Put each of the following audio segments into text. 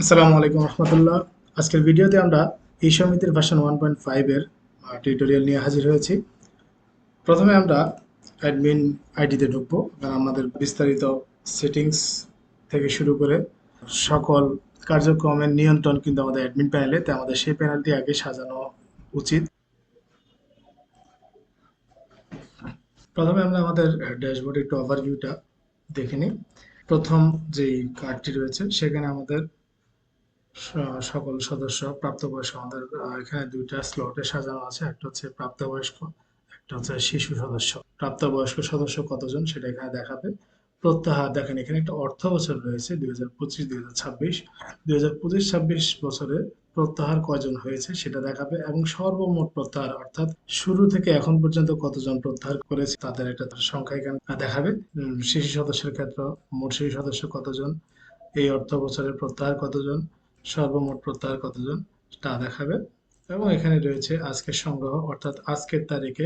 আসসালামু আলাইকুম রহমতুল্লাহ। আজকের ভিডিওতে আমরা এই সমিতির ভার্সন 1.5 এর টিউটোরিয়াল নিয়ে হাজির হয়েছি। প্রথমে আমরা অ্যাডমিন আইডিতে ঢুকবো এবং আমাদের বিস্তারিত সেটিংস থেকে শুরু করে সকল কার্যক্রমের নিয়ন্ত্রণ কিন্তু আমাদের অ্যাডমিন প্যানেলে, তাই আমাদের সেই প্যানেলটি আগে সাজানো উচিত। প্রথমে আমরা আমাদের ড্যাশবোর্ডে একটু ওভারভিউটা দেখে নিই। প্রথম যেই কার্ডটি রয়েছে সেখানে আমাদের সকল সদস্য প্রাপ্তবয়স্ক আমাদের এখানে দুইটা স্লটে সাজানো আছে। একটা হচ্ছে প্রাপ্তবয়স্ক, একটা হচ্ছে শিশু সদস্য। প্রাপ্তবয়স্ক সদস্য কতজন সেটা এখানে দেখাবে। প্রত্যাহার দেখেন এখানে একটা অর্থ বছর রয়েছে 2025-2026। 2025-26 বছরে প্রত্যাহার কয়জন হয়েছে সেটা দেখাবে এবং সর্বমোট প্রত্যাহার অর্থাৎ শুরু থেকে এখন পর্যন্ত কতজন প্রত্যাহার করেছে তাদের একটা সংখ্যা এখানে দেখাবে। শিশু সদস্যের ক্ষেত্রে মোট শিশু সদস্য কতজন, এই অর্থ বছরে প্রত্যাহার কতজন, সর্বমোট প্রত্যাহার কতজন তা দেখাবে। এবং এখানে রয়েছে আজকের সংগ্রহ অর্থাৎ আজকের তারিখে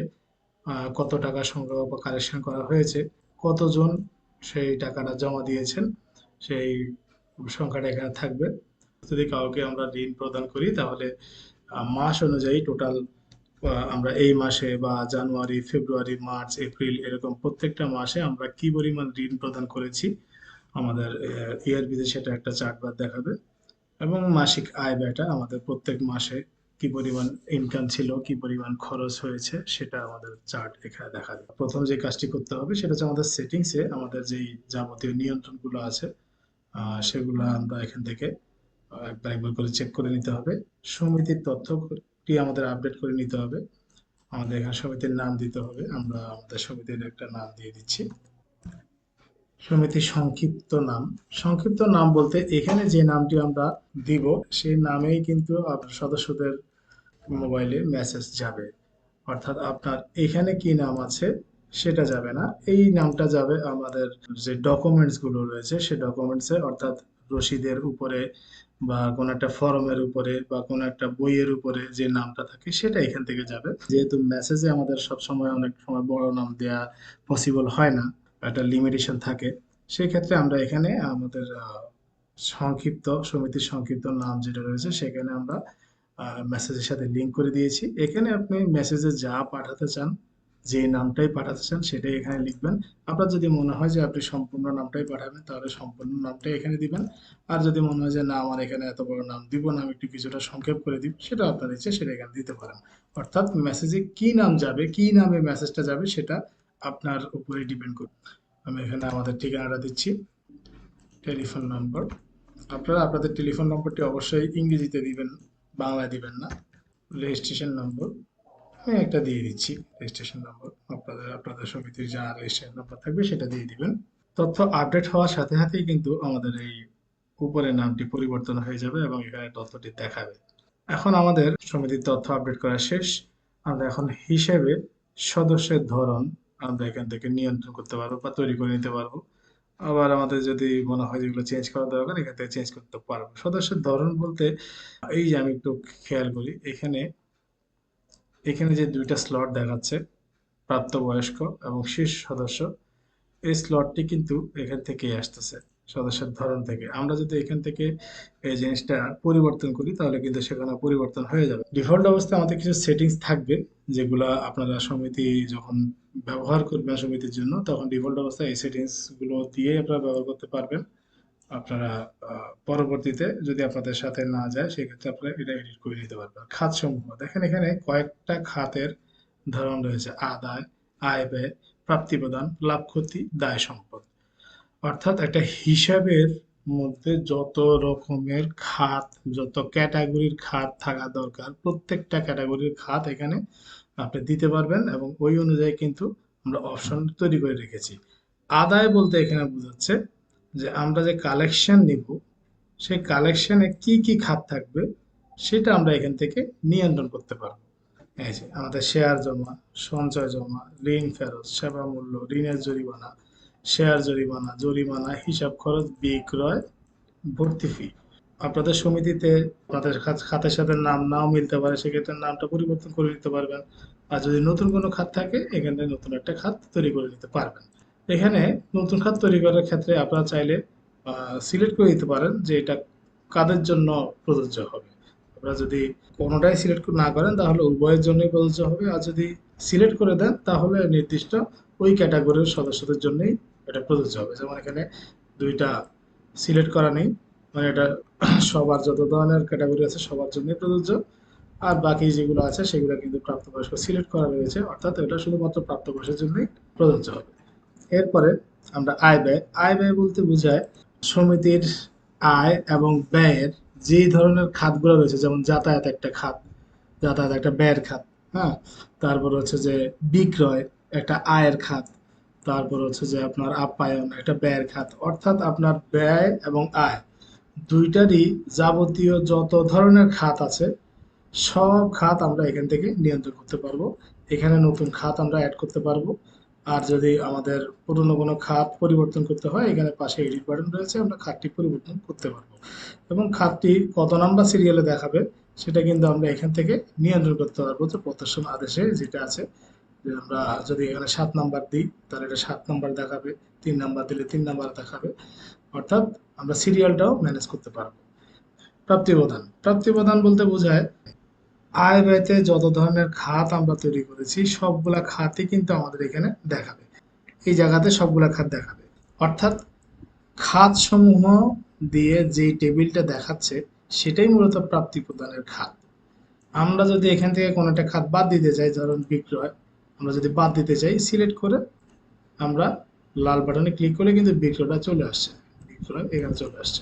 কত টাকা সংগ্রহ বা কালেকশন করা হয়েছে, কতজন সেই টাকাটা জমা দিয়েছেন সেই সংখ্যাটা এখানে থাকবে। যদি কাউকে আমরা ঋণ প্রদান করি তাহলে মাস অনুযায়ী টোটাল আমরা এই মাসে বা জানুয়ারি, ফেব্রুয়ারি, মার্চ, এপ্রিল এরকম প্রত্যেকটা মাসে আমরা কি পরিমাণ ঋণ প্রদান করেছি আমাদের ইআরবিতে সেটা একটা চার্ট বার দেখাবে। এবং মাসিক আয় ব্যয়টা আমাদের প্রত্যেক মাসে কি পরিমাণ ইনকাম ছিল, কি পরিমাণ খরচ হয়েছে সেটা আমাদের চার্ট এখানে দেখা যায়। প্রথম যে কাজটি করতে হবে সেটা হচ্ছে আমাদের সেটিংসে আমাদের যেই যাবতীয় নিয়ন্ত্রণগুলো আছে সেগুলো আমরা এখান থেকে একবার একবার করে চেক করে নিতে হবে। সমিতির তথ্যটি আমাদের আপডেট করে নিতে হবে। আমাদের এখানে সমিতির নাম দিতে হবে, আমরা আমাদের সমিতির একটা নাম দিয়ে দিচ্ছি। সমিতির সংক্ষিপ্ত নাম, সংক্ষিপ্ত নাম বলতে এখানে যে নামটি আমরা দিব সেই নামেই কিন্তু আপনার সদস্যদের মোবাইলে মেসেজ যাবে। অর্থাৎ আপনার এখানে কি নাম আছে সেটা যাবে না, এই নামটা যাবে আমাদের যে ডকুমেন্টস গুলো রয়েছে সেই ডকুমেন্টসে, অর্থাৎ রসিদের উপরে বা কোনো একটা ফর্মের উপরে বা কোনো একটা বইয়ের উপরে যে নামটা থাকে সেটা এখান থেকে যাবে। যেহেতু মেসেজে আমাদের সব সময় অনেক সময় বড় নাম দেয়া পসিবল হয় না, একটা লিমিটেশন থাকে, সেক্ষেত্রে আমরা এখানে আমাদের সংক্ষিপ্ত সমিতির সংক্ষিপ্ত নাম যেটা রয়েছে সেখানে আমরা মেসেজের সাথে লিঙ্ক করে দিয়েছি। এখানে আপনি মেসেজে যা পাঠাতে চান, যে নামটাই পাঠাতে চান সেটাই এখানে লিখবেন। আপনার যদি মনে হয় যে আপনি সম্পূর্ণ নামটাই পাঠাবেন তাহলে সম্পূর্ণ নামটাই এখানে দিবেন। আর যদি মনে হয় যে না আমার এখানে এত বড় নাম দিব না, আমি একটু কিছুটা সংক্ষেপ করে দিব, সেটা আপনার ইচ্ছে, সেটা এখানে দিতে পারেন। অর্থাৎ মেসেজে কি নাম যাবে, কি নামে মেসেজটা যাবে সেটা আপনার উপরে ডিপেন্ড করবে। আমি এখানে আমাদের ঠিকানাটা দিচ্ছি, টেলিফোন নম্বর। আপনারা আপনাদের টেলিফোন নম্বরটি অবশ্যই ইংরেজিতে দিবেন, বাংলায় দিবেন না। রেজিস্ট্রেশন নম্বর আমি একটা দিয়ে দিচ্ছি, রেজিস্ট্রেশন নম্বর আপনাদের আপনাদের সমিতির যা রেজিস্ট্রেশন নম্বর থাকবে সেটা দিয়ে দিবেন। তথ্য আপডেট হওয়ার সাথে সাথেই কিন্তু আমাদের এই উপরের নামটি পরিবর্তন হয়ে যাবে এবং এখানে তথ্যটি দেখাবে। এখন আমাদের সমিতির তথ্য আপডেট করা শেষ। আমরা এখন হিসেবে সদস্যের ধরন আমরা এখান থেকে নিয়ন্ত্রণ করতে পারবো বা তৈরি করে নিতে পারবো। আবার আমাদের যদি মনে হয় যেগুলো চেঞ্জ করা দরকার এখান থেকে চেঞ্জ করতে পারবো। সদস্যের ধরন বলতে এই যে আমি একটু খেয়াল করি এখানে, এখানে যে দুইটা স্লট দেখাচ্ছে প্রাপ্তবয়স্ক এবং শিশু সদস্য, এই স্লটটি কিন্তু এখান থেকেই আসতেছে, সদস্যের ধরন থেকে। আমরা যদি এখান থেকে এই জিনিসটা পরিবর্তন করি তাহলে কিন্তু সেখানে পরিবর্তন হয়ে যাবে। ডিফল্ট অবস্থায় আমাদের কিছু সেটিংস থাকবে যেগুলো আপনারা সমিতি যখন ব্যবহার করবেন সমিতির জন্য তখন ডিফল্ট অবস্থায় এই সেটিংস গুলো দিয়ে আপনারা ব্যবহার করতে পারবেন। আপনারা পরবর্তীতে যদি আপনাদের সাথে না যায় সেক্ষেত্রে আপনারা এটা এডিট করে নিতে পারবেন। খাত সমূহ দেখেন এখানে কয়েকটা খাতের ধরন রয়েছে: আদায়, আয় ব্যয়, প্রাপ্তি প্রদান, লাভ ক্ষতি, দায় সম্পদ। অর্থাৎ একটা হিসাবের মধ্যে যত রকমের খাত, যত ক্যাটাগরির খাত থাকা দরকার প্রত্যেকটা ক্যাটাগরির খাত এখানে আপনি দিতে পারবেন এবং ওই অনুযায়ী কিন্তু আমরা অপশন তৈরি করে রেখেছি। আদায় বলতে এখানে বোঝাচ্ছে যে আমরা যে কালেকশন নিব সেই কালেকশনে কি কি খাত থাকবে সেটা আমরা এখান থেকে নিয়ন্ত্রণ করতে পারবো। এই যে আমাদের শেয়ার জমা, সঞ্চয় জমা, ঋণ ফেরত, সেবা মূল্য, ঋণের জরিমানা, শেয়ার জরিমানা, জরিমানা, হিসাব খরচ, বিক্রয়, ভর্তি ফি। আপনাদের সমিতিতে আপনাদের খাতের সাথে নাম নাও মিলতে পারে, সেক্ষেত্রে নামটা পরিবর্তন করে নিতে পারবেন। আর যদি নতুন কোনো খাত থাকে এখানে নতুন একটা খাত তৈরি করে নিতে পারবেন। এখানে নতুন খাত তৈরি করার ক্ষেত্রে আপনারা চাইলে সিলেক্ট করে দিতে পারেন যে এটা কাদের জন্য প্রযোজ্য হবে। আপনারা যদি কোনোটাই সিলেক্ট না করেন তাহলে উভয়ের জন্যই প্রযোজ্য হবে, আর যদি সিলেক্ট করে দেন তাহলে নির্দিষ্ট ওই ক্যাটাগরির সদস্যদের জন্যই এটা প্রযোজ্য হবে। যেমন এখানে দুইটা সিলেক্ট করা নেই, মানে এটা সবার যত ধরনের ক্যাটাগরি আছে সবার জন্যই প্রযোজ্য, আর বাকি যেগুলো আছে সেগুলো কিন্তু প্রাপ্তবয়স্ক সিলেক্ট করা রয়েছে, অর্থাৎ এটা শুধুমাত্র প্রাপ্তবয়স্কের জন্যই প্রযোজ্য হবে। এরপরে আমরা আয় ব্যয়। আয় ব্যয় বলতে বোঝায় সমিতির আয় এবং ব্যয়ের যে ধরনের খাতগুলো রয়েছে, যেমন যাতায়াত একটা খাত, যাতায়াত একটা ব্যয়ের খাত, হ্যাঁ। তারপর হচ্ছে যে বিক্রয় একটা আয়ের খাত, তারপর হচ্ছে যে আপনার আপ্যায়ন একটা ব্যয়ের খাত। অর্থাৎ আপনার ব্যয় এবং আয় দুইটারই যাবতীয় যত ধরনের খাত আছে সব খাত আমরা এখান থেকে নিয়ন্ত্রণ করতে পারবো। এখানে নতুন খাত আমরা অ্যাড করতে পারবো, আর যদি আমাদের পুরনো কোনো খাত পরিবর্তন করতে হয় এখানে পাশে এডিট বাটন রয়েছে, আমরা খাতটি পরিবর্তন করতে পারবো এবং খাতটি কত নাম্বার সিরিয়ালে দেখাবে সেটা কিন্তু আমরা এখান থেকে নিয়ন্ত্রণ করতে পারবো। যে প্রদর্শন আদেশে যেটা আছে যে আমরা যদি এখানে 7 নাম্বার দিই তাহলে এটা 7 নাম্বার দেখাবে, 3 নাম্বার দিলে 3 নাম্বার দেখাবে, অর্থাৎ আমরা সিরিয়ালটাও ম্যানেজ করতে পারবো। প্রাপ্তিপ্রদান। প্রাপ্তিপ্রদান বলতে বোঝায় আয় ব্যয়তে যত ধরনের খাত আমরা তৈরি করেছি সবগুলা খাতই কিন্তু আমাদের এখানে দেখাবে, এই জায়গাতে সবগুলা খাত দেখাবে। অর্থাৎ খাত সমূহ দিয়ে যে টেবিলটা দেখাচ্ছে সেটাই মূলত প্রাপ্তি প্রদানের খাত। আমরা যদি এখান থেকে কোনো একটা খাত বাদ দিতে চাই, ধরুন বিক্রয়, আমরা যদি বাদ দিতে চাই সিলেক্ট করে আমরা লাল বাটনে ক্লিক করলে কিন্তু বিক্রয়টা চলে আসছে, বিক্রয় এখানে চলে আসছে।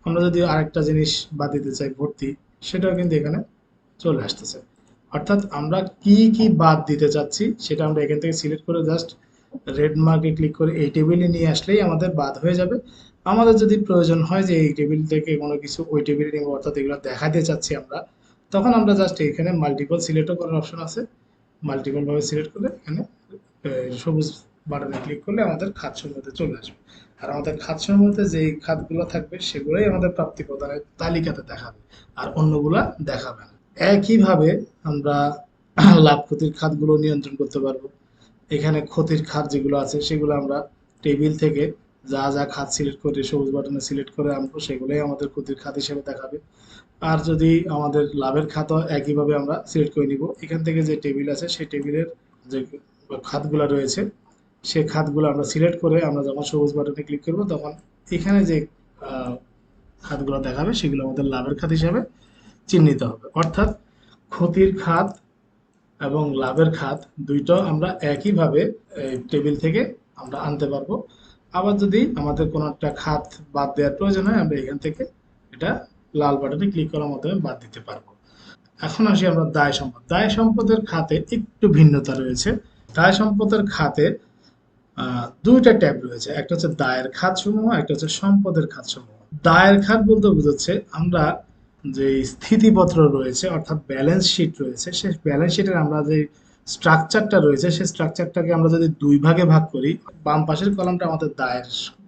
আমরা যদি আরেকটা জিনিস বাদ দিতে চাই ভর্তি, সেটাও কিন্তু এখানে চলে আসতেছে। অর্থাৎ আমরা কি কি বাদ দিতে চাচ্ছি সেটা আমরা এখান থেকে সিলেক্ট করে জাস্ট রেড মার্কে ক্লিক করে এই টেবিলে নিয়ে আসলেই আমাদের বাদ হয়ে যাবে। আমাদের যদি প্রয়োজন হয় যে এই টেবিল থেকে কোনো কিছু ওই টেবিলে নিব, অর্থাৎ এগুলো দেখাতে চাচ্ছি আমরা, তখন আমরা জাস্ট এখানে মাল্টিপল সিলেক্টও করার অপশন আছে, মাল্টিপল ভাবে সিলেক্ট করে এখানে সবুজ বাটনে ক্লিক করলে আমাদের খাত সমূহতে চলে আসবে। আর আমাদের খাত সমূহতে যে খাতগুলো থাকবে সেগুলোই আমাদের প্রাপ্তি প্রদানের তালিকাতে দেখাবে, আর অন্যগুলা দেখাবে না। একইভাবে আমরা লাভ ক্ষতির খাতগুলো নিয়ন্ত্রণ করতে পারবো। এখানে ক্ষতির খাত যেগুলো আছে সেগুলো আমরা টেবিল থেকে যা যা খাত সিলেক্ট করে সবুজ বাটনে সিলেক্ট করে আনবো সেগুলোই আমাদের ক্ষতির খাত হিসেবে দেখাবে। আর যদি আমাদের লাভের খাতও একইভাবে আমরা সিলেক্ট করে নিব, এখান থেকে যে টেবিল আছে সেই টেবিলের যে খাতগুলো রয়েছে সেই খাতগুলো আমরা সিলেক্ট করে আমরা যখন সবুজ বাটনে ক্লিক করব তখন এখানে যে খাতগুলো দেখাবে সেগুলো আমাদের লাভের খাত হিসাবে চিহ্নিত হবে। অর্থাৎ ক্ষতির খাত এবং লাভের খাত দুইটা আমরা একইভাবে টেবিল থেকে আমরা আনতে পারবো। আবার যদি আমাদের কোনো একটা খাত বাদ দেওয়ার প্রয়োজন হয় আমরা এখান থেকে এটা লাল বাটনে ক্লিক করার মাধ্যমে বাদ দিতে পারবো। এখন আসি আমরা দায় সম্পদ। দায় সম্পদের খাতে একটু ভিন্নতা রয়েছে। দায় সম্পদের খাতে দুইটা ট্যাব রয়েছে, একটা হচ্ছে দায়ের খাত সমূহ, একটা হচ্ছে সম্পদের খাত সমূহ। দায়ের খাত বলতে বোঝাচ্ছে আমরা যে স্থিতিপত্র রয়েছে অর্থাৎ ব্যালেন্স শিট রয়েছে, সেই ব্যালেন্স শিটের আমরা যে স্ট্রাকচারটা রয়েছে সেই স্ট্রাকচারটাকে আমরা যদি দুই ভাগে ভাগ করি, বাম পাশের কলামটা আমাদের দায়ের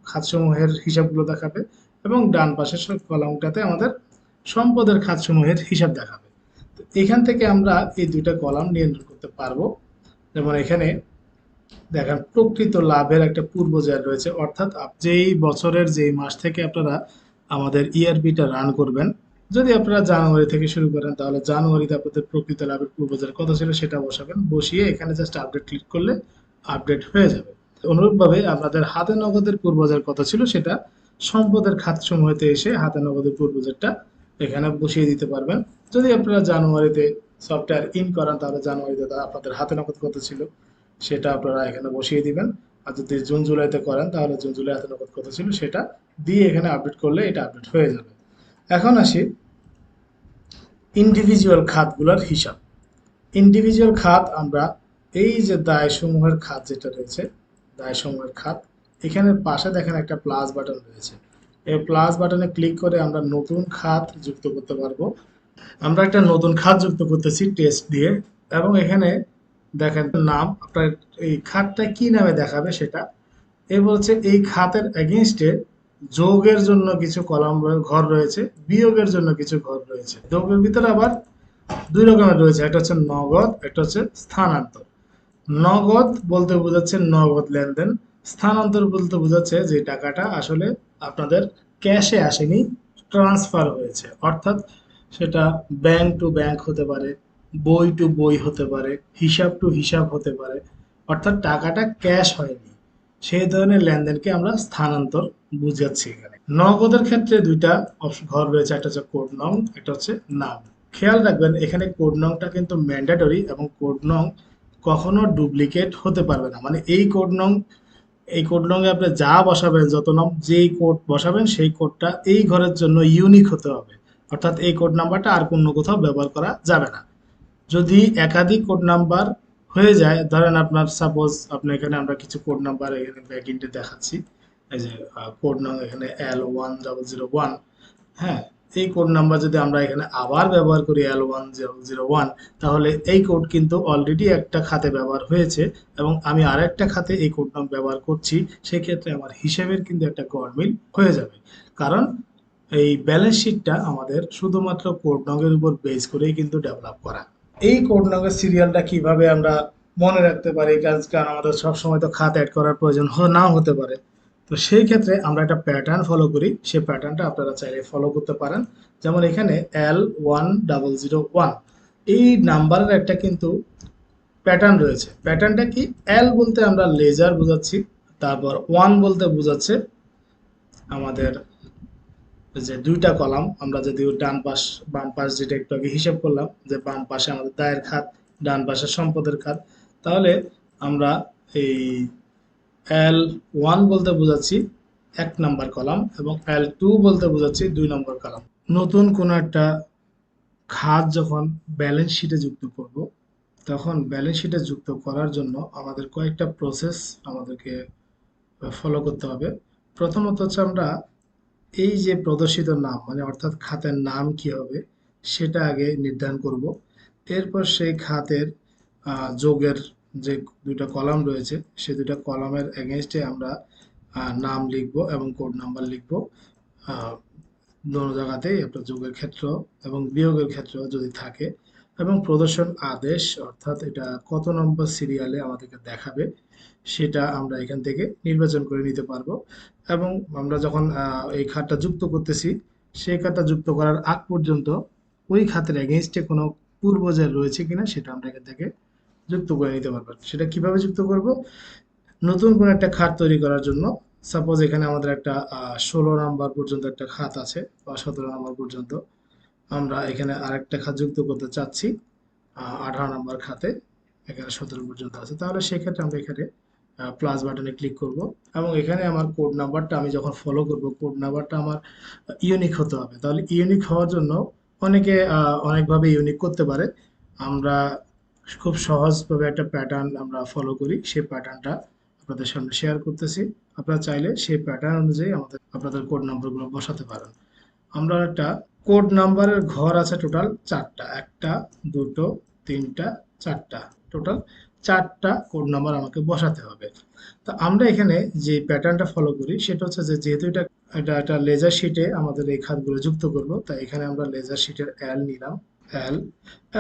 খাতসমূহের হিসাবগুলো দেখাবে এবং ডান পাশের কলামটাতে আমাদের সম্পদের খাতসমূহের হিসাব দেখাবে। তো এখান থেকে আমরা এই দুইটা কলাম নিয়ন্ত্রণ করতে পারবো। যেমন এখানে দেখেন প্রকৃত লাভের একটা পূর্বজের রয়েছে, অর্থাৎ যেই বছরের যেই মাস থেকে আপনারা আমাদের ইআরপিটা রান করবেন, যদি আপনারা জানুয়ারি থেকে শুরু করেন তাহলে জানুয়ারিতে আপনাদের প্রকৃত লাভের পূর্বজের কত ছিল সেটা বসাবেন, বসিয়ে এখানে জাস্ট আপডেট ক্লিক করলে আপডেট হয়ে যাবে। অনুরূপভাবে আপনাদের হাতে নগদের পূর্বজের কত ছিল সেটা সম্পদের খাতসমূহেতে এসে হাতে নগদের পূর্বজেরটা এখানে বসিয়ে দিতে পারবেন। যদি আপনারা জানুয়ারিতে সফটওয়্যার ইন করান তাহলে জানুয়ারিতে আপনাদের হাতে নগদ কত ছিল সেটা আপনারা এখানে বসিয়ে দিবেন। আর যদি জুন জুলাইতে করেন তাহলে জুন জুলাই হাতে নগদ কত ছিল সেটা দিয়ে এখানে আপডেট করলে এটা আপডেট হয়ে যাবে। এখন আসি ইন্ডিভিজুয়াল খাতগুলোর হিসাব। ইন্ডিভিজুয়াল খাত আমরা এই যে দায়সমূহের খাত যেটা রয়েছে, দায়সমূহের খাত, এখানে পাশে দেখেন একটা প্লাস বাটন রয়েছে, এই প্লাস বাটনে ক্লিক করে আমরা নতুন খাত যুক্ত করতে পারবো। আমরা একটা নতুন খাত যুক্ত করতেছি টেস্ট দিয়ে, এবং এখানে দেখেন নাম আপনার এই খাতটা কি নামে দেখাবে সেটা এ বলছে। এই খাতের এগেইনস্টে যোগের জন্য কিছু কলাম ঘর রয়েছে, বিয়োগের জন্য কিছু ঘর রয়েছে। যোগের ভিতরে আবার দুই রকমের রয়েছে, একটা হচ্ছে নগদ, একটা হচ্ছে স্থানান্তর। নগদ বলতে বোঝাচ্ছে নগদ লেনদেন, স্থানান্তর বলতে বোঝাচ্ছে যে টাকাটা আসলে আপনাদের ক্যাশে আসেনি, ট্রান্সফার হয়েছে, অর্থাৎ সেটা ব্যাংক টু ব্যাংক হতে পারে, বই টু বই হতে পারে, হিসাব টু হিসাব হতে পারে, অর্থাৎ টাকাটা ক্যাশ হয়নি, সেই ধরনের লেনদেনকে আমরা স্থানান্তর বুঝাচ্ছি এখানে। নগদের ক্ষেত্রে দুইটা ঘর রয়েছে, একটা হচ্ছে কোড নং, একটা হচ্ছে নাম। খেয়াল রাখবেন এখানে কোড নংটা কিন্তু ম্যান্ডেটরি, এবং কোড নং কখনো ডুপ্লিকেট হতে পারবে না। মানে এই কোড নং এ আপনি যা বসাবেন, যত নাম যেই কোড বসাবেন সেই কোডটা এই ঘরের জন্য ইউনিক হতে হবে, অর্থাৎ এই কোড নাম্বারটা আর কোনো কোথাও ব্যবহার করা যাবে না। যদি একাধিক কোড নাম্বার হয়ে যায়, ধরেন আপনার সাপোজ আপনি এখানে আমরা কিছু কোড নাম্বার এখানে ব্যাক এন্ডে দেখাচ্ছি, এই যে কোড নাম এখানে L1001, হ্যাঁ, এই কোড নাম্বার যদি আমরা এখানে আবার ব্যবহার করি L1001, তাহলে এই কোড কিন্তু অলরেডি একটা খাতে ব্যবহার হয়েছে এবং আমি আরেকটা খাতে এই কোড নাম ব্যবহার করছি, সেক্ষেত্রে আমার হিসেবের কিন্তু একটা গরমিল হয়ে যাবে। কারণ এই ব্যালেন্স শিটটা আমাদের শুধুমাত্র কোড নংয়ের উপর বেস করেই কিন্তু ডেভেলপ করা। এই কোড নংয়ের সিরিয়ালটা কিভাবে আমরা মনে রাখতে পারি, কারণ আমাদের সবসময় তো খাত অ্যাড করার প্রয়োজন নাও হতে পারে। তো সেই ক্ষেত্রে আমরা একটা প্যাটার্ন ফলো করি, সেই প্যাটার্নটা আপনারা চাইলে ফলো করতে পারেন। যেমন এখানে L1001, এই নাম্বারের একটা কিন্তু প্যাটার্ন রয়েছে। প্যাটার্নটা কি? এল বলতে আমরা লেজার বোঝাচ্ছি, তারপর ওয়ান বলতে বোঝাচ্ছে আমাদের যে দুইটা কলাম, আমরা যদি ডান পাশ বাম পাশ যেটা একটু আগে হিসাব করলাম, যে বাম পাশে আমাদের দায়ের খাত, ডান পাশে সম্পদের খাত, তাহলে আমরা এই L1 বলতে বোঝাচ্ছি 1 নম্বর কলাম এবং L2 বলতে বোঝাচ্ছি 2 নম্বর কলাম। নতুন কোনো একটা খাত যখন ব্যালেন্স শিটে যুক্ত করব, তখন ব্যালেন্স শিটে যুক্ত করার জন্য আমাদের কয়েকটা প্রসেস আমাদেরকে ফলো করতে হবে। প্রথমত হচ্ছে আমরা এই যে প্রদর্শিত নাম, মানে অর্থাৎ খাতের নাম কি হবে সেটা আগে নির্ধারণ করব। এরপর সেই খাতের যোগের যে দুইটা কলাম রয়েছে, সেই দুইটা কলামের এগেনস্টে আমরা নাম লিখব এবং কোড নাম্বার লিখব। দোনো জায়গাতেই একটা যোগের ক্ষেত্র এবং বিয়োগের ক্ষেত্র যদি থাকে, এবং প্রদর্শন আদেশ, অর্থাৎ এটা কত নম্বর সিরিয়ালে আমাদেরকে দেখাবে সেটা আমরা এখান থেকে নির্বাচন করে নিতে পারবো। এবং আমরা যখন এই খাতটা যুক্ত করতেছি, সেই খাতটা যুক্ত করার আগ পর্যন্ত ওই খাতের এগেনস্টে কোনো পূর্বজের রয়েছে কিনা সেটা আমরা এখান থেকে যুক্ত করে নিতে পারবো। সেটা কিভাবে যুক্ত করব? নতুন কোনো একটা খাত তৈরি করার জন্য, সাপোজ এখানে আমাদের একটা 16 নম্বর পর্যন্ত একটা খাত আছে বা 17 নম্বর পর্যন্ত, আমরা এখানে আরেকটা খাত যুক্ত করতে চাচ্ছি 18 নম্বর খাতে, এখানে 17 পর্যন্ত আছে, তাহলে সেক্ষেত্রে আমরা এখানে প্লাস বাটনে ক্লিক করব এবং এখানে আমার কোড নাম্বারটা আমি যখন ফলো করব, কোড নাম্বারটা আমার ইউনিক হতে হবে। তাহলে ইউনিক হওয়ার জন্য অনেকে অনেকভাবে ইউনিক করতে পারে। আমরা খুব সহজভাবে একটা প্যাটার্ন আমরা ফলো করি, সেই প্যাটার্নটা আপনাদের সামনে শেয়ার করতেছি। আপনারা চাইলে সেই প্যাটার্ন অনুযায়ী আপনাদের কোড নাম্বারগুলো বসাতে পারেন। আমরা একটা কোড নাম্বারের ঘর আছে টোটাল 4টা, একটা, দুটো, তিনটা, 4টা, টোটাল 4টা কোড নাম্বার আমাকে বসাতে হবে। তো আমরা এখানে যে প্যাটার্নটা ফলো করি সেটা হচ্ছে যে, যেহেতু এটা এটা একটা লেজার শিটে আমাদের এই খাতগুলো যুক্ত করব, তাই এখানে আমরা লেজার শিটের এল নিলাম, এল,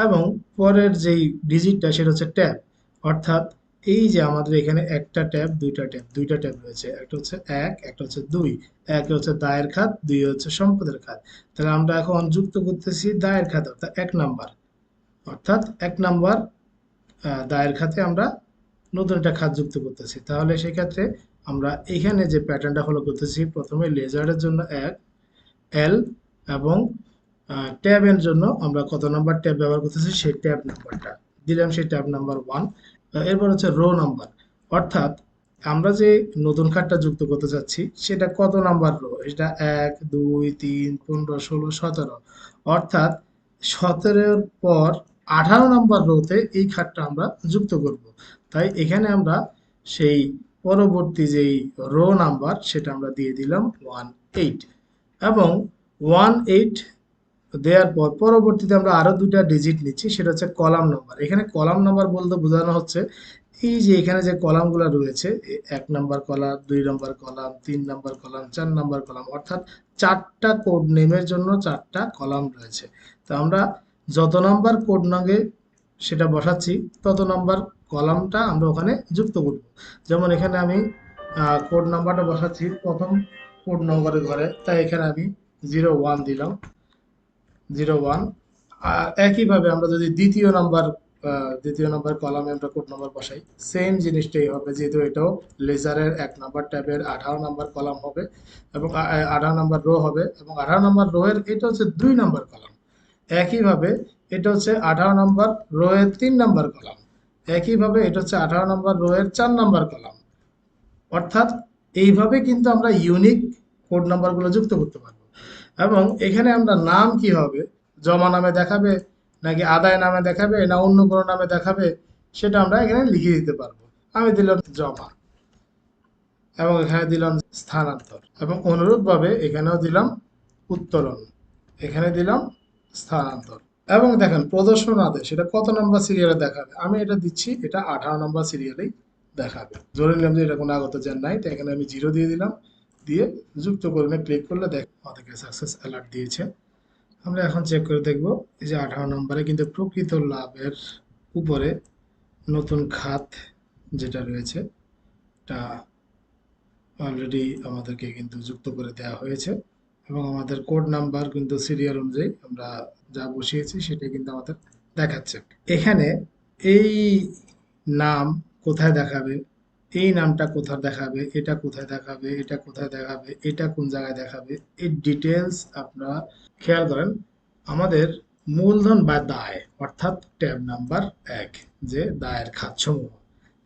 এবং পরের যেই ডিজিটটা সেটা হচ্ছে ট্যাব, অর্থাৎ এই যে আমাদের এখানে একটা ট্যাব, দুইটা ট্যাব রয়েছে, একটা হচ্ছে এক, একটা হচ্ছে দুই। এক হচ্ছে দায়ের খাত, দুই হচ্ছে সম্পদের খাত। তাহলে আমরা এখন যুক্ত করতেছি দায়ের খাত, অর্থাৎ 1 নাম্বার, অর্থাৎ 1 নাম্বার দায়ের খাতে আমরা নতুন একটা খাত যুক্ত করতেছি। তাহলে সেক্ষেত্রে আমরা এখানে যে প্যাটার্নটা ফলো করতেছি, প্রথমে লেজারের জন্য এক, এল, এবং ট্যাবের জন্য আমরা কত নাম্বার ট্যাব ব্যবহার করতেছি সেই ট্যাব নাম্বারটা দিলাম, সেই ট্যাব নাম্বার 1। এরপর হচ্ছে রো নাম্বার, অর্থাৎ আমরা যে নতুন খাতটা যুক্ত করতে চাচ্ছি সেটা কত নাম্বার রো, এটা 1, 2, 3, 15, 16, 17, অর্থাৎ 17-এর পর 18 নম্বর রোতে এই খাতটা আমরা যুক্ত করব। তাই এখানে আমরা সেই পরবর্তী যেই রো নাম্বার সেটা আমরা দিয়ে দিলাম 18, এবং 18 দেওয়ার পর পরবর্তীতে আমরা আরো দুটা ডিজিট নিচ্ছি, সেটা হচ্ছে কলাম নাম্বার। এখানে কলাম নাম্বার বলতে বোঝানো হচ্ছে এই যে এখানে যে কলামগুলো রয়েছে, 1 নম্বর কলাম, 2 নম্বর কলাম, 3 নম্বর কলাম, 4 নম্বর কলাম, অর্থাৎ 4টা কোড নেমের জন্য 4টা কলাম রয়েছে। তো আমরা যত নাম্বার কোড নামে সেটা বসাচ্ছি, তত নাম্বার কলামটা আমরা ওখানে যুক্ত করব। যেমন এখানে আমি কোড নাম্বারটা বসাচ্ছি প্রথম কোড নম্বরের ঘরে, তাই এখানে আমি 01 দিলাম, 01। আর একইভাবে আমরা যদি দ্বিতীয় নাম্বার কলামে আমরা কোড নাম্বার বসাই, সেম জিনিসটাই হবে, যেহেতু এটাও লেজারের 1 নাম্বার ট্যাবের 18 নাম্বার কলাম হবে এবং 18 নাম্বার রো হবে, এবং 18 নাম্বার রো এর এটা হচ্ছে 2 নাম্বার কলাম। একইভাবে এটা হচ্ছে 18 নাম্বার রো এর 3 নাম্বার কলাম। একইভাবে এটা হচ্ছে 18 নাম্বার রো এর 4 নাম্বার কলাম। অর্থাৎ এইভাবে কিন্তু আমরা ইউনিক কোড নাম্বারগুলো যুক্ত করতে পারবো। এবং এখানে আমরা নাম কি হবে, জমা নামে দেখাবে নাকি আদায় নামে দেখাবে না অন্য কোনো নামে দেখাবে, সেটা আমরা এখানে লিখে দিতে পারবো। আমি দিলাম জমা, এবং এখানে দিলাম স্থানান্তর, এবং অনুরূপভাবে এখানেও দিলাম উত্তোলন, এখানে দিলাম স্থানান্তর। এবং দেখেন প্রদর্শন আদেশ এটা কত নম্বর সিরিয়ালে দেখাবে, আমি এটা দিচ্ছি, এটা 18 নম্বর সিরিয়ালেই দেখাবে। ধরে নিলাম যে এটা কোনো আগত জ্ঞান নাই, তো এখানে আমি 0 দিয়ে দিলাম, দিয়ে যুক্ত করলে ক্লিক করলে দেখ আমাদেরকে সাকসেস অ্যালার্ট দিয়েছে। আমরা এখন চেক করে দেখব, এই যে 18 নম্বরে কিন্তু প্রকৃত লাভের উপরে নতুন খাত যেটা রয়েছে এটা অলরেডি আমাদেরকে কিন্তু যুক্ত করে দেওয়া হয়েছে, এবং আমাদের কোড নাম্বার কিন্তু সিরিয়াল অনুযায়ী আমরা যা বসিয়েছি সেটা কিন্তু আমাদের দেখাচ্ছে। এখানে এই নাম কোথায় দেখাবে, এই নামটা কোথায় দেখাবে, এটা কোথায় দেখাবে, এটা কোথায় দেখাবে, এটা কোন জায়গায় দেখাবে, এই ডিটেলস আপনারা খেয়াল করেন। আমাদের মূলধন বা দায় অর্থাৎ ট্যাব নাম্বার 1, যে দায়ের খাতসমূহ,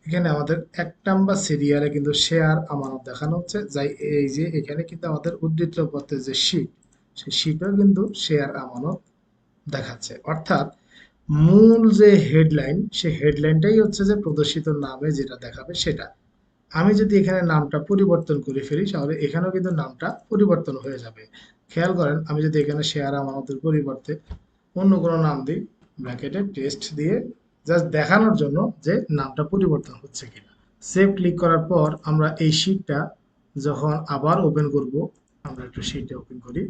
এখানে আমাদের 1 নাম্বার সিরিয়ালে কিন্তু শেয়ার আমানত দেখানো হচ্ছে, যাই এই যে এখানে কিন্তু আমাদের উদ্ধৃত পত্রের যে শীট, সেই শীটও কিন্তু শেয়ার আমানত দেখাচ্ছে। অর্থাৎ মূল যে হেডলাইন, সেই হেডলাইনটাই হচ্ছে যে প্রদর্শিত নামে যেটা দেখাবে সেটা। আমি যদি এখানে নামটা পরিবর্তন করে ফেলি, তাহলে এখানেও কিন্তু নামটা পরিবর্তন হয়ে যাবে। খেয়াল করেন, আমি যদি এখানে শেয়ার আমানতের পরিবর্তে অন্য কোনো নাম দিই, ব্র্যাকেটে টেস্ট দিয়ে জাস্ট দেখানোর জন্য যে নামটা পরিবর্তন হচ্ছে কিনা। সেভ ক্লিক করার পর আমরা এই শীটটা যখন আবার ওপেন করব, আমরা একটু শীটটা ওপেন করি,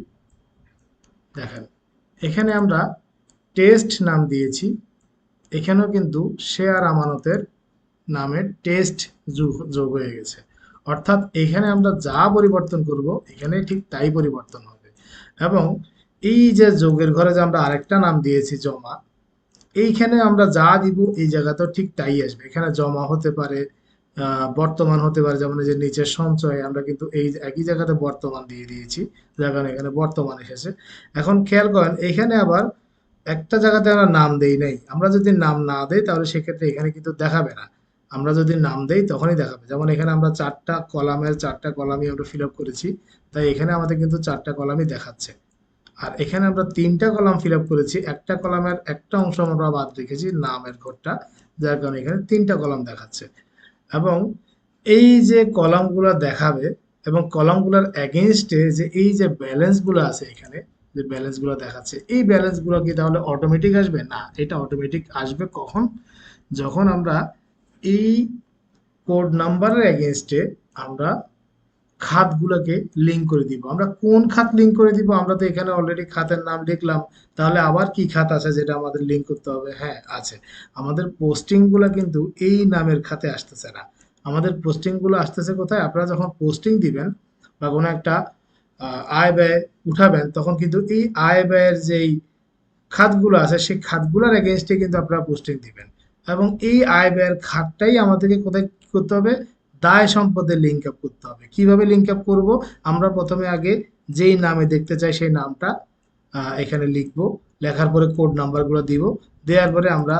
দেখেন এখানে আমরা টেস্ট নাম দিয়েছি, এখানেও কিন্তু শেয়ার আমানতের নামের টেস্ট যোগ হয়ে গেছে। অর্থাৎ এখানে আমরা যা পরিবর্তন করব এখানে ঠিক তাই পরিবর্তন হবে। এবং এই যে যোগের ঘরে যে আমরা আরেকটা নাম দিয়েছি জমা, এইখানে আমরা যা দিব এই জায়গাতেও ঠিক তাই আসবে। এখানে জমা হতে পারে, বর্তমান হতে পারে, যেমন এই যে নিচের সঞ্চয় আমরা কিন্তু এই একই জায়গাতে বর্তমান দিয়ে দিয়েছি, যার কারণে এখানে বর্তমান এসেছে। এখন খেয়াল করেন এখানে আবার একটা জায়গাতে আমরা নাম দেই নাই, আমরা যদি নাম না দেই তাহলে সেক্ষেত্রে এখানে কিন্তু দেখাবে না। আমরা যদি নাম দেই তখনই দেখাবে। যেমন এখানে আমরা 4টা কলামের 4টা কলামই আমরা ফিল আপ করেছি, তাই এখানে আমাদের কিন্তু 4টা কলামই দেখাচ্ছে। আর এখানে আমরা 3টা কলাম ফিল আপ করেছি, একটা কলামের একটা অংশ আমরা বাদ রেখেছি নামের ঘরটা, যার কারণে এখানে 3টা কলাম দেখাচ্ছে। এবং এই যে কলামগুলো দেখাবে এবং কলামগুলোর এগেইনস্টে যে এই যে ব্যালেন্সগুলো আছে, এখানে যে ব্যালেন্সগুলো দেখাচ্ছে, এই ব্যালেন্সগুলো কি তাহলে অটোমেটিক আসবে? না, এটা অটোমেটিক আসবে কখন? যখন আমরা এই কোড নাম্বারের এগেইনস্টে আমরা খাতগুলোকে লিঙ্ক করে দিব। আমরা কোন খাত লিঙ্ক করে দিব? আমরা তো এখানে অলরেডি খাতের নাম লিখলাম, তাহলে আবার কি খাত আছে যেটা আমাদের লিঙ্ক করতে হবে? হ্যাঁ আছে, আমাদের পোস্টিংগুলো কিন্তু এই নামের খাতে আসতেছে না, আমাদের পোস্টিংগুলো আসতেছে কোথায়? আপনারা যখন পোস্টিং দিবেন বা কোনো একটা আয় ব্যয় উঠাবেন, তখন কিন্তু এই আয় ব্যয়ের যেই খাতগুলো আছে সেই খাতগুলোর এগেনস্টে কিন্তু আপনারা পোস্টিং দিবেন, এবং এই আয় ব্যয়ের খাতটাই আমাদেরকে কোথায় কি করতে হবে? দায় সম্পদে লিঙ্ক আপ করতে হবে। কিভাবে লিঙ্ক আপ করব? আমরা প্রথমে আগে যেই নামে দেখতে চাই সেই নামটা এখানে লিখবো, লেখার পরে কোড নাম্বারগুলো দিব, দেওয়ার পরে আমরা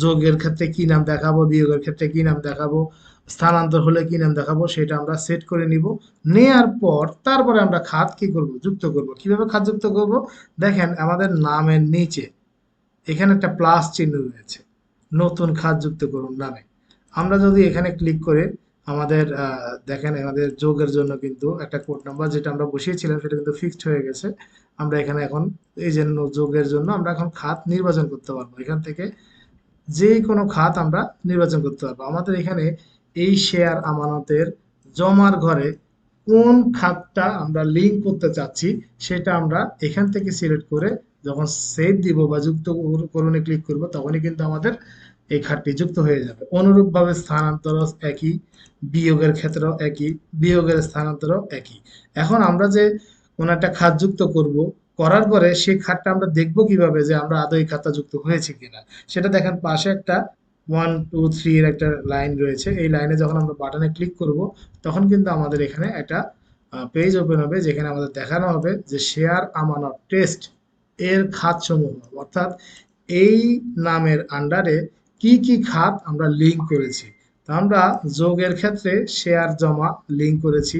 যোগের ক্ষেত্রে কি নাম দেখাবো, বিয়োগের ক্ষেত্রে কি নাম দেখাবো, স্থানান্তর হলে কি নাম দেখাবো, সেটা আমরা সেট করে নিব। নেয়ার পর তারপরে আমরা খাত কি করব? যুক্ত করব। কিভাবে খাত যুক্ত করব? দেখেন আমাদের নামের নিচে এখানে একটা প্লাস চিহ্ন রয়েছে, নতুন খাত যুক্ত করুন নামে। আমরা যদি এখানে ক্লিক করে আমাদের দেখেন আমাদের যোগের জন্য কিন্তু একটা কোড নাম্বার যেটা আমরা বসিয়েছিলাম সেটা কিন্তু ফিক্সড হয়ে গেছে। আমরা এখানে এখন এই যে যোগের জন্য আমরা এখন খাত নির্বাচন করতে পারবো, এখান থেকে যে কোনো খাত আমরা নির্বাচন করতে পারবো। আমাদের এখানে এই শেয়ার আমানতের জমার ঘরে কোন খাতটা আমরা লিঙ্ক করতে চাচ্ছি সেটা আমরা এখান থেকে সিলেক্ট করে যখন সেভ দিব বা যুক্ত করণে ক্লিক করব, তখনই কিন্তু আমাদের এই খাতটি যুক্ত হয়ে যাবে। অনুরূপভাবে স্থানান্তর একই, বিয়োগের ক্ষেত্রেও একই, বিয়োগের স্থানান্তরও একই। এখন আমরা যে কোনো একটা খাত যুক্ত করব, করার পরে সেই খাতটা আমরা দেখব কিভাবে যে আমরা আদৌ এই খাতটা যুক্ত হয়েছে কিনা। সেটা দেখেন পাশে একটা 1 2 3 এর একটা লাইন রয়েছে, এই লাইনে যখন আমরা বাটনে ক্লিক করব তখন কিন্তু আমাদের এখানে একটা পেজ ওপেন হবে যেখানে আমাদের দেখানো হবে যে শেয়ার আমানত টেস্ট এর খাতসমূহ, অর্থাৎ এই নামের আন্ডারে কি কি খাত আমরা লিঙ্ক করেছি। তো আমরা যোগের ক্ষেত্রে শেয়ার জমা লিঙ্ক করেছি,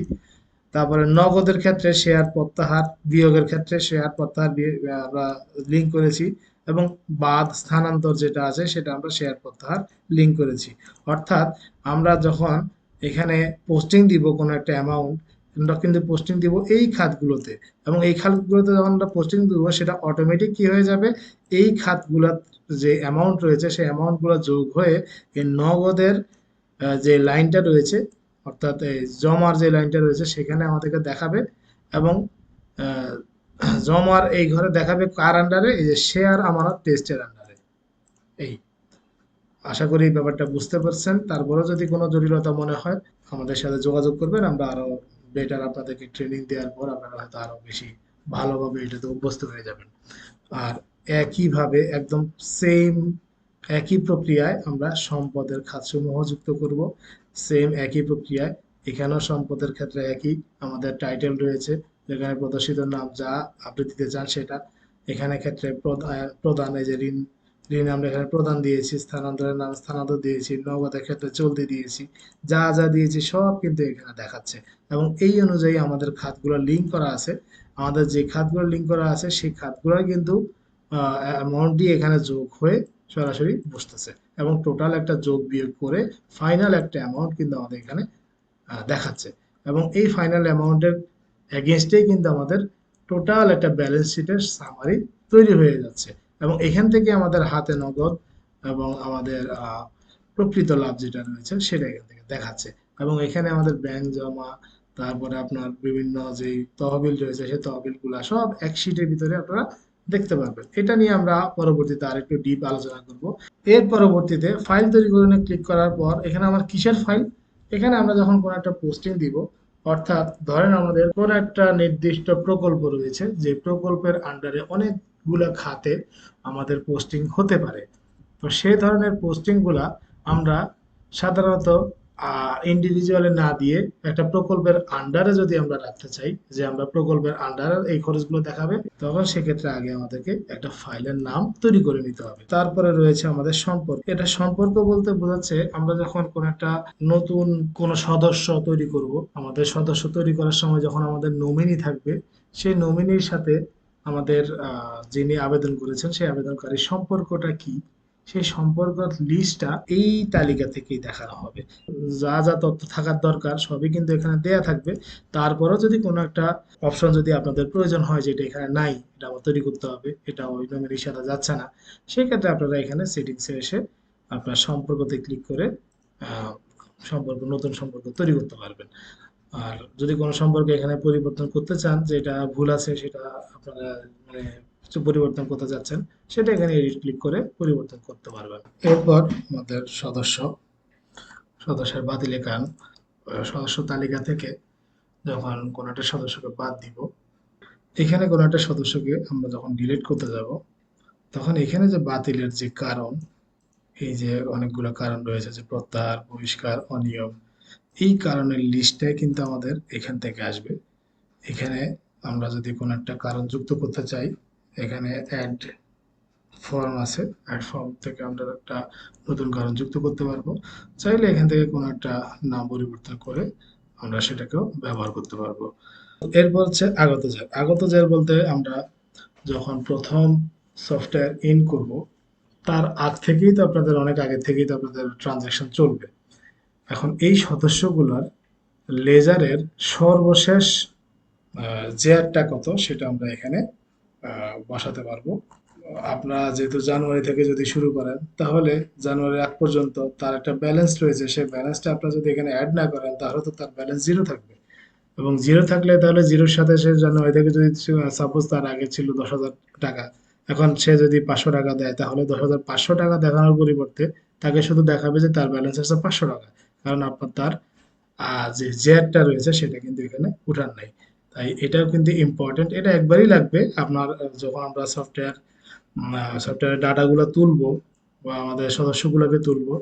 তারপরে নগদের ক্ষেত্রে শেয়ার প্রত্যাহার, বিয়োগের ক্ষেত্রে শেয়ার প্রত্যাহার আমরা লিঙ্ক করেছি, এবং বাদ স্থানান্তর যেটা আছে সেটা আমরা শেয়ার প্রত্যাহার লিঙ্ক করেছি। অর্থাৎ আমরা যখন এখানে পোস্টিং দিব কোনো একটা অ্যামাউন্ট, আমরা কিন্তু পোস্টিং দিব এই খাতগুলোতে, এবং এই খাতগুলোতে যখন আমরা পোস্টিং দিব সেটা অটোমেটিক কি হয়ে যাবে, এই খাতগুলোর যে অ্যামাউন্ট রয়েছে সেই অ্যামাউন্টগুলো যোগ হয়ে এই নগদের যে লাইনটা রয়েছে, অর্থাৎ এই জমার যে লাইনটা রয়েছে সেখানে আমাদেরকে দেখাবে, এবং আহ, জমার এই ঘরে দেখাবে কার আন্ডারে, এই যে শেয়ার আমানত টেস্টের আন্ডারে। এই আশা করি এই ব্যাপারটা বুঝতে পারছেন। তারপরেও যদি কোনো জটিলতা মনে হয় আমাদের সাথে যোগাযোগ করবেন, আমরা আরো বেটার আপনাদেরকে ট্রেনিং দেওয়ার পর আপনারা হয়তো আরো বেশি ভালোভাবে এটাতে অভ্যস্ত হয়ে যাবেন। আর একইভাবে একদম সেম একই প্রক্রিয়ায় আমরা সম্পদের খাতসমূহ যুক্ত করব। সেম একই প্রক্রিয়ায় এখানেও সম্পদের ক্ষেত্রে একই, আমাদের টাইটেল রয়েছে যেখানে প্রদর্শিত নাম যা আপনি দিতে চান সেটা। এখানে ক্ষেত্রে প্রদান, এই যে ঋণ, ঋণ আমরা এখানে প্রদান দিয়েছি, স্থানান্তরের নাম স্থানান্তর দিয়েছি, নগদের ক্ষেত্রে চলতি দিয়েছি, যা যা দিয়েছি সব কিন্তু এখানে দেখাচ্ছে। এবং এই অনুযায়ী আমাদের খাতগুলো লিঙ্ক করা আছে, আমাদের যে খাতগুলো লিঙ্ক করা আছে সেই খাতগুলোর কিন্তু অ্যামাউন্টটি এখানে যোগ হয়ে সরাসরি বসতেছে, এবং টোটাল একটা যোগ বিয়োগ করে ফাইনাল একটা অ্যামাউন্ট কিন্তু আমাদের এখানে দেখাচ্ছে। এবং এই ফাইনাল অ্যামাউন্টের এগেনস্টেই কিন্তু আমাদের টোটাল একটা ব্যালেন্স শিটের সামারি তৈরি হয়ে যাচ্ছে, এবং এখান থেকে আমাদের হাতে নগদ এবং আমাদের প্রকৃত লাভ যেটা রয়েছে সেটা এখান থেকে দেখাচ্ছে। এবং এখানে আমাদের ব্যাংক জমা, তারপরে আপনার বিভিন্ন যে তহবিল রয়েছে সেই তহবিলগুলা সব এক শিটের ভিতরে আপনারা দেখতে পারবেন। এটা নিয়ে আমরা পরবর্তীতে আরেকটু ডিপ আলোচনা করব। এর পরবর্তীতে ফাইল তৈরি করে ক্লিক করার পর এখানে আমার কিসের ফাইল, এখানে আমরা যখন কোনো একটা পোস্টিং দিব, অর্থাৎ ধরেন আমাদের কোনো একটা নির্দিষ্ট প্রকল্প রয়েছে যে প্রকল্পের আন্ডারে অনেকগুলা খাতে আমাদের পোস্টিং হতে পারে। তো সেই ধরনের পোস্টিং গুলা আমরা সাধারণত ইন্ডিভিজুয়ালি না দিয়ে একটা প্রকল্পের আন্ডারে যদি আমরা রাখতে চাই, যে আমরা প্রকল্পের আন্ডারে এই খরচগুলো দেখাবে, তখন সেক্ষেত্রে আগে আমাদেরকে একটা ফাইলের নাম তৈরি করে নিতে হবে। তারপরে রয়েছে আমাদের সম্পর্ক। এটা সম্পর্ক বলতে বোঝাচ্ছে আমরা যখন কোন একটা নতুন কোন সদস্য তৈরি করব, আমাদের সদস্য তৈরি করার সময় যখন আমাদের নমিনি থাকবে, সেই নমিনির সাথে আমাদের যিনি আবেদন করেছেন সেই আবেদনকারীর সম্পর্কটা কি, সেই সম্পর্ক লিস্টটা এই তালিকা থেকেই দেখানো হবে। যা যা তথ্য থাকার দরকার সবই কিন্তু এখানে দেয়া থাকবে। তারপরেও যদি কোনো একটা অপশন যদি আপনাদের প্রয়োজন হয় যেটা এখানে নাই, এটা আবার তৈরি করতে হবে, এটা ওই নমিনির সাথে যাচ্ছে না, সেক্ষেত্রে আপনারা এখানে সেটিংসে এসে আপনার সম্পর্কতে ক্লিক করে আহ, সম্পর্ক, নতুন সম্পর্ক তৈরি করতে পারবেন। আর যদি কোনো সম্পর্কে এখানে পরিবর্তন করতে চান, যেটা ভুল আছে সেটা আপনারা মানে কিছু পরিবর্তন করতে যাচ্ছেন, সেটা এখানে এডিট ক্লিক করে পরিবর্তন করতে পারবেন। এরপর আমাদের সদস্যের বাতিলের কারণ, সদস্য তালিকা থেকে যখন কোনো একটা সদস্যকে বাদ দিব, এখানে কোনো একটা সদস্যকে আমরা যখন ডিলিট করতে যাব, তখন এখানে যে বাতিলের যে কারণ, এই যে অনেকগুলো কারণ রয়েছে যে প্রত্যাহার, বহিষ্কার, অনিয়ম, এই কারণের লিস্টটাই কিন্তু আমাদের এখান থেকে আসবে। এখানে আমরা যদি কোনো একটা কারণ যুক্ত করতে চাই, এখানে অ্যাড ফর্ম আছে, অ্যাড ফর্ম থেকে আমরা একটা নতুন কারণ যুক্ত করতে পারবো। চাইলে এখান থেকে কোনো একটা নাম পরিবর্তন করে আমরা সেটাকেও ব্যবহার করতে পারবো। এরপর হচ্ছে আগত জের। আগত জের বলতে আমরা যখন প্রথম সফটওয়্যার ইন করব, তার আগ থেকেই তো আপনাদের, অনেক আগে থেকেই তো আপনাদের ট্রানজাকশন চলবে। এখন এই সদস্যগুলোর লেজারের সর্বশেষ জেয়ারটা কত সেটা আমরা এখানে বসাতে পারবো। আপনারা যেহেতু জানুয়ারি থেকে যদি শুরু করেন, তাহলে জানুয়ারির আগ পর্যন্ত তার একটা ব্যালেন্স রয়েছে, সেই ব্যালেন্সটা আপনারা যদি এখানে অ্যাড না করেন তাহলে তো তার ব্যালেন্স জিরো থাকবে। এবং জিরো থাকলে তাহলে জিরোর সাথে সে জানুয়ারি থেকে যদি সাপোজ তার আগে ছিল 10,000 টাকা, এখন সে যদি 500 টাকা দেয় তাহলে 10,500 টাকা দেখানোর পরিবর্তে তাকে শুধু দেখাবে যে তার ব্যালেন্স আছে 500 টাকা, কারণ আপনার তার যে জেয়ারটা রয়েছে সেটা কিন্তু এখানে উঠান নাই। তো তাই এটাও কিন্তু ইম্পর্টেন্ট। এটা একবারই লাগবে আপনার যখন আমরা সফটওয়্যার ডাটাগুলো তুলবো বা আমাদের সদস্যগুলোকে তুলবো।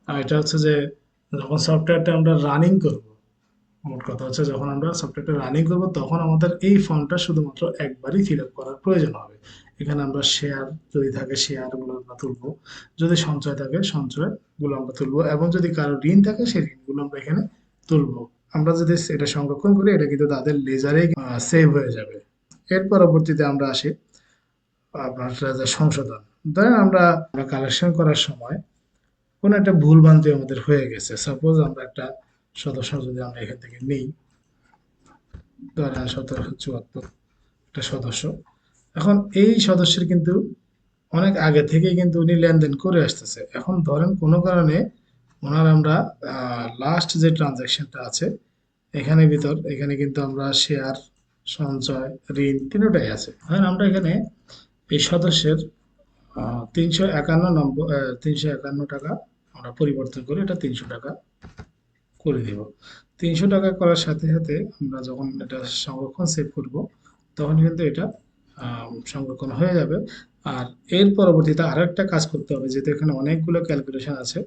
আর এটা হচ্ছে যে যখন সফটওয়্যারটা আমরা রানিং করব, মোট কথা হচ্ছে যখন আমরা সফটওয়্যারটা রানিং করব তখন আমাদের এই ফর্মটা শুধুমাত্র একবারই ফিল আপ করার প্রয়োজন হবে। এখানে আমরা শেয়ার যদি থাকে শেয়ারগুলো আমরা তুলবো, যদি সঞ্চয় থাকে সঞ্চয়গুলো আমরা তুলবো, এবং যদি কারো ঋণ থাকে সেই ঋণগুলো আমরা এখানে তুলবো। আমরা যদি এটা সংরক্ষণ করি এটা কিন্তু তাদের লেজারে সেভ হয়ে যাবে। এর পরবর্তীতে আমরা আসি আপনার যে সংশোধন। ধরেন আমরা কালেকশন করার সময় কোনো একটা ভুল ভ্রান্তি আমাদের হয়ে গেছে। সাপোজ আমরা একটা সদস্য যদি আমরা এখান থেকে নিই, ধরেন 1774 একটা সদস্য। এখন এই সদস্যের কিন্তু অনেক আগে থেকেই কিন্তু উনি লেনদেন করে আসতেছে। এখন ধরেন কোনো কারণে ওনার আমরা লাস্ট যে ট্রানজাকশনটা আছে এখানে কিন্তু আমরা শেয়ার, সঞ্চয়, ঋণ তিনটাই আছে। ধরেন আমরা এখানে এই সদস্যের 351 টাকা আমরা পরিবর্তন করে এটা 300 টাকা করে দিব। 300 টাকা করার সাথে সাথে আমরা যখন এটা সংরক্ষণ সেভ করব তখন কিন্তু এটা সংরক্ষণ হয়ে যাবে। আর এর পরবর্তীতে আরেকটা কাজ করতে হবে, যেহেতু এখানে অনেকগুলো ক্যালকুলেশন আছে।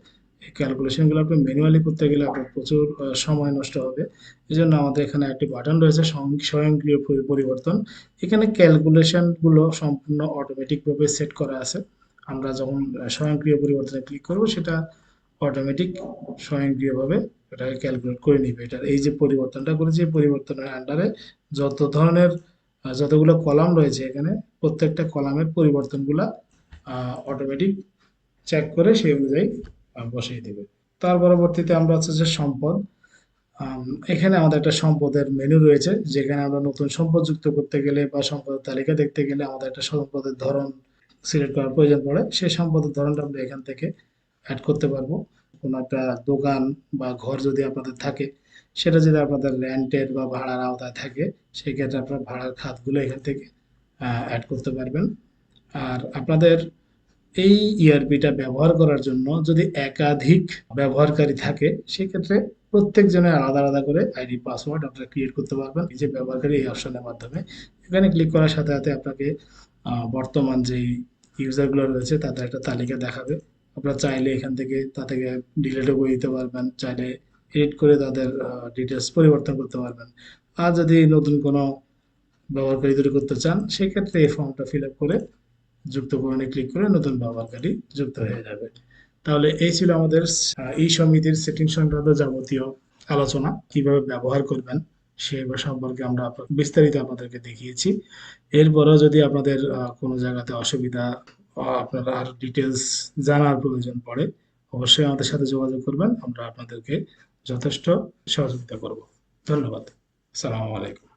এই ক্যালকুলেশনগুলো আপনি ম্যানুয়ালি করতে গেলে আপনার প্রচুর সময় নষ্ট হবে। এই জন্য আমাদের এখানে একটি বাটন রয়েছে স্বয়ংক্রিয় পরিবর্তন। এখানে ক্যালকুলেশনগুলো সম্পূর্ণ অটোমেটিকভাবে সেট করা আছে। আমরা যখন স্বয়ংক্রিয় পরিবর্তনে ক্লিক করব সেটা অটোমেটিক স্বয়ংক্রিয়ভাবে এটাকে ক্যালকুলেট করে নিবে। এটার এই যে পরিবর্তনটা করেছি এই পরিবর্তনের আন্ডারে যত ধরনের যতগুলো কলাম রয়েছে এখানে প্রত্যেকটা কলামের পরিবর্তনগুলা অটোমেটিক চেক করে সেই অনুযায়ী বসিয়ে দিবে। তার পরবর্তীতে আমরা হচ্ছে যে সম্পদ। এখানে আমাদের একটা সম্পদের মেনু রয়েছে, যেখানে আমরা নতুন সম্পদ যুক্ত করতে গেলে বা সম্পদের তালিকা দেখতে গেলে আমাদের একটা সম্পদের ধরন সিলেক্ট করার প্রয়োজন পড়ে। সেই সম্পদের ধরনটা আমরা এখান থেকে অ্যাড করতে পারবো। কোনো একটা দোকান বা ঘর যদি আপনাদের থাকে, সেটা যদি আপনাদের রেন্টের বা ভাড়ার আওতায় থাকে, সেই ক্ষেত্রে আপনার ভাড়ার খাতগুলো এখান থেকে অ্যাড করতে পারবেন। আর আপনাদের এই ইআরপিটা ব্যবহার করার জন্য যদি একাধিক ব্যবহারকারী থাকে সেক্ষেত্রে প্রত্যেকজনের আলাদা আলাদা করে আইডি পাসওয়ার্ড আপনারা ক্রিয়েট করতে পারবেন এই যে ব্যবহারকারী এই অপশনের মাধ্যমে। এখানে ক্লিক করার সাথে সাথে আপনাকে বর্তমান যেই ইউজারগুলো রয়েছে তাদের একটা তালিকা দেখাবে। আপনারা চাইলে এখান থেকে তা থেকে ডিলিটও করে দিতে পারবেন, চাইলে এডিট করে তাদের ডিটেলস পরিবর্তন করতে পারবেন। আর যদি নতুন কোনো ব্যবহারকারী তৈরি করতে চান সেক্ষেত্রে এই ফর্মটা ফিল আপ করে যুক্তকরণে ক্লিক করে নতুন ব্যবহারকারী যুক্ত হয়ে যাবে। তাহলে এই ছিল আমাদের এই সমিতির সেটিং সংক্রান্ত যাবতীয় আলোচনা। কিভাবে ব্যবহার করবেন সে সম্পর্কে আমরা বিস্তারিত আপনাদেরকে দেখিয়েছি। এরপরেও যদি আপনাদের কোনো জায়গাতে অসুবিধা, আপনারা আর ডিটেলস জানার প্রয়োজন পড়ে অবশ্যই আমাদের সাথে যোগাযোগ করবেন, আমরা আপনাদেরকে যথেষ্ট সহযোগিতা করব। ধন্যবাদ। আসসালামু আলাইকুম।